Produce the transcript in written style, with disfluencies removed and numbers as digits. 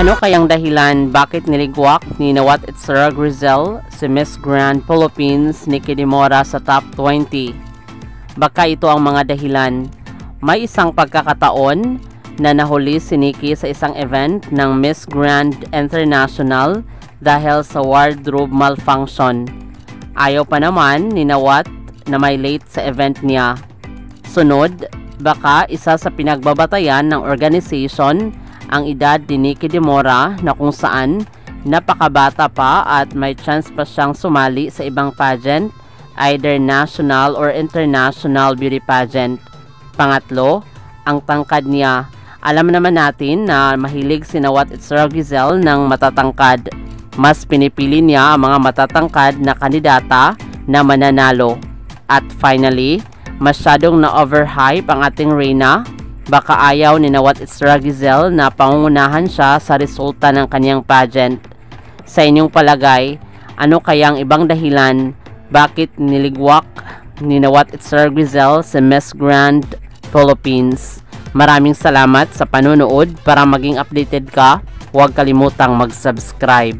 Ano kayang dahilan bakit niligwak ni Nawat Itzara Grizel si Miss Grand Philippines Nikki Dimora sa top 20? Baka ito ang mga dahilan. May isang pagkakataon na nahuli si Nikki sa isang event ng Miss Grand International dahil sa wardrobe malfunction. Ayaw pa naman ni Nawat na may late sa event niya. Sunod, baka isa sa pinagbabatayan ng organization ang edad ni Nikki Dimora na kung saan napakabata pa at may chance pa siyang sumali sa ibang pageant, either national or international beauty pageant. Pangatlo, ang tangkad niya. Alam naman natin na mahilig si Nawat Itzara Grizel ng matatangkad. Mas pinipili niya ang mga matatangkad na kandidata na mananalo. At finally, masyadong na-overhype ang ating Reyna. Baka ayaw ni Nawat Itzara Grizel na pangungunahan siya sa resulta ng kanyang pageant. Sa inyong palagay, ano kayang ibang dahilan bakit niligwak ni Nawat Itzara Grizel si Miss Grand Philippines? Maraming salamat sa panonood. Para maging updated ka, huwag kalimutang mag-subscribe.